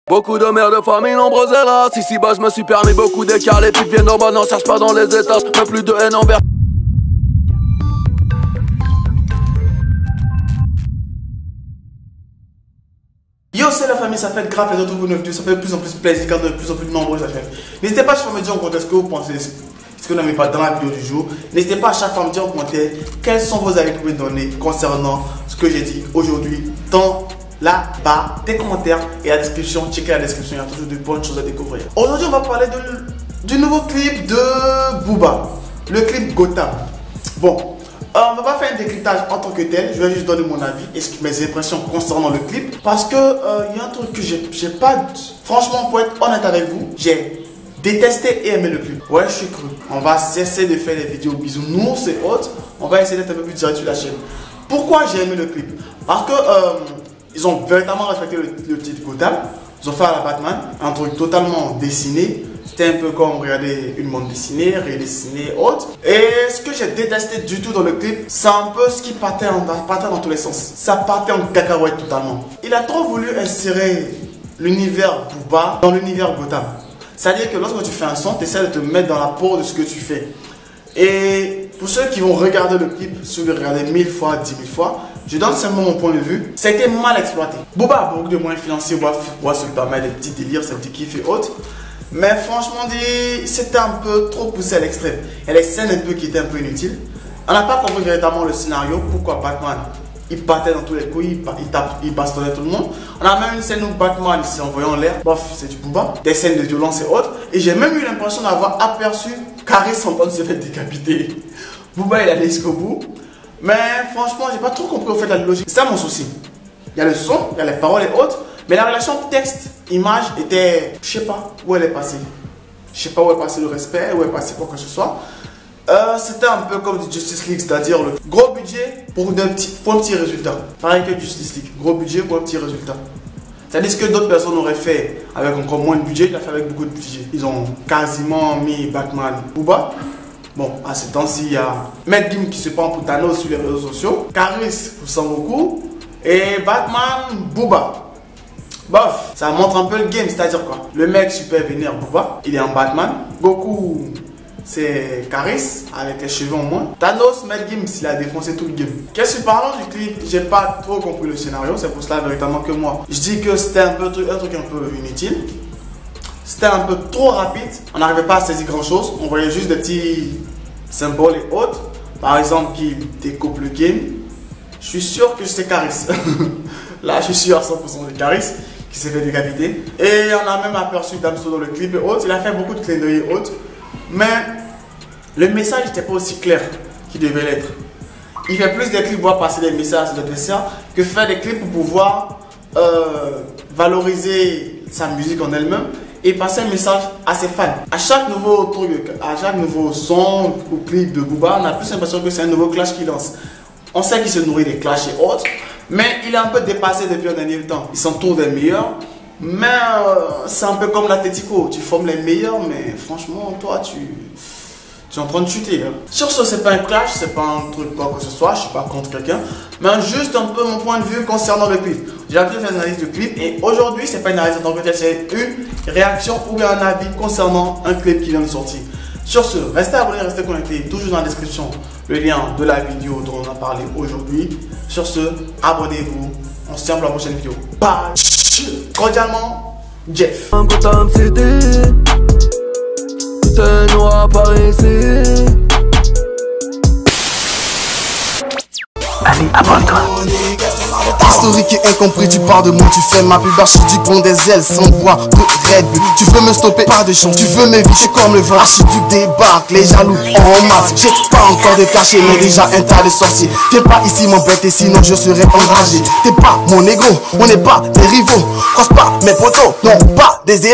Beaucoup de mères de famille, nombreuses races. Ici bas je me suis permis beaucoup d'écarts. Les putes viennent en bas, n'en cherche pas dans les étages. Mais plus de haine envers. Yo, c'est la famille, ça fait grave les autres vous ça fait de plus en plus plaisir quand de plus en plus nombreux à chaque fois. N'hésitez pas à chaque fois me dire en commentaire ce que vous pensez, ce que vous n'aimez pas dans la vidéo du jour. N'hésitez pas à chaque fois me dire en commentaire quels sont vos avis que vous pouvez donner concernant ce que j'ai dit aujourd'hui dans la barre des commentaires et la description. Checkez la description, il y a toujours de bonnes choses à découvrir. Aujourd'hui, on va parler du nouveau clip de Booba, le clip Gotham. Bon. On ne va pas faire un décryptage en tant que tel, je vais juste donner mon avis et mes impressions concernant le clip. Parce que y a un truc que j'ai pas... Franchement, pour être honnête avec vous, j'ai détesté et aimé le clip. Ouais, je suis cru. On va cesser de faire des vidéos bisounours et autres. On va essayer d'être un peu plus direct sur la chaîne. Pourquoi j'ai aimé le clip? Parce que ils ont véritablement respecté le titre Gotham. Ils ont fait à la Batman un truc totalement dessiné. C'était un peu comme regarder une bande dessinée, redessinée, autre. Et ce que j'ai détesté du tout dans le clip, c'est un peu ce qui partait dans tous les sens. Ça partait en cacahuète totalement. Il a trop voulu insérer l'univers Booba dans l'univers Gotham. C'est-à-dire que lorsque tu fais un son, tu essaies de te mettre dans la peau de ce que tu fais. Et pour ceux qui vont regarder le clip, si vous le regardez 1000 fois, 10 000 fois, je donne simplement mon point de vue. C'était mal exploité. Booba a beaucoup de moyens financiers, Booba se permet des petits délires, des petits kiffs et autres. Mais franchement dit, c'était un peu trop poussé à l'extrême. Il y a des scènes un peu qui étaient un peu inutiles. On n'a pas compris véritablement le scénario. Pourquoi Batman, il partait dans tous les coups, il bastonnait tout le monde. On a même une scène où Batman s'est envoyé en l'air. Bof, c'est du Booba. Des scènes de violence et autres. Et j'ai même eu l'impression d'avoir aperçu Caris en train de se faire décapiter. Booba, il allait jusqu'au bout. Mais franchement, j'ai pas trop compris au fait de la logique. C'est ça mon souci. Il y a le son, il y a les paroles et autres. Mais la relation texte-image était... Je sais pas où elle est passée. Je sais pas où est passé le respect, où est passé quoi que ce soit. C'était un peu comme du Justice League, c'est-à-dire le gros budget pour un petit résultat. Pareil que Justice League, gros budget pour un petit résultat. C'est-à-dire ce que d'autres personnes auraient fait avec encore moins de budget, il a fait avec beaucoup de budget. Ils ont quasiment mis Batman Booba. Bon, à ce temps-ci, il y a Matt Gim qui se prend pour Thanos sur les réseaux sociaux. Caris pour Sangoku. Et Batman Booba. Bof, ça montre un peu le game, c'est-à-dire quoi? Le mec super vénère Booba, il est en Batman. Goku, c'est Caris, avec les cheveux en moins. Thanos, Matt Gims, il a défoncé tout le game. Qu'est-ce que parlant du clip, j'ai pas trop compris le scénario, c'est pour cela véritablement que moi, je dis que c'était un truc un peu inutile. C'était un peu trop rapide, on n'arrivait pas à saisir grand chose, on voyait juste des petits symboles et autres. Par exemple, qui découpe le game. Je suis sûr que c'est Caris. Là, je suis sûr à 100% de Caris qui s'est fait décapiter. Et on a même aperçu Damso dans le clip et autres. Il a fait beaucoup de clins d'œil et autres. Mais le message n'était pas aussi clair qu'il devait l'être. Il fait plus des clips pour passer des messages à ses adversaires que faire des clips pour pouvoir valoriser sa musique en elle-même et passer un message à ses fans. À chaque nouveau truc, à chaque nouveau son ou clip de Booba, on a plus l'impression que c'est un nouveau clash qu'il lance. On sait qu'il se nourrit des clashs et autres, mais il est un peu dépassé depuis un dernier temps. Il s'entoure des meilleurs, mais c'est un peu comme l'Atletico. Tu formes les meilleurs, mais franchement, toi, tu es en train de chuter. Hein. Sur ce, c'est pas un clash, c'est pas un truc quoi que ce soit, je suis pas contre quelqu'un, mais juste un peu mon point de vue concernant le clip. J'ai déjà fait une analyse du clip et aujourd'hui, c'est pas une analyse en tant que telle, c'est une réaction ou bien un avis concernant un clip qui vient de sortir. Sur ce, restez abonnés, restez connectés, toujours dans la description, le lien de la vidéo dont on a parlé aujourd'hui. Sur ce, abonnez-vous, on se tient pour la prochaine vidéo. Bye. Cordialement, Jeff. Gotham City, c'est noir par ici. Allez, abonne-toi. Historique et incompris, tu parles de moi, tu fais ma pub, archiduc prend des ailes sans bois de Red Bull. Tu veux me stopper, pas de chance, tu veux m'éviter comme le vent. Archiduc débarque, les jaloux en masse. J'ai pas encore de cachet, mais déjà un tas de sorciers. Viens pas ici m'embêter, sinon je serai enragé. T'es pas mon négro, on n'est pas des rivaux. Crosse pas mes potos, non pas des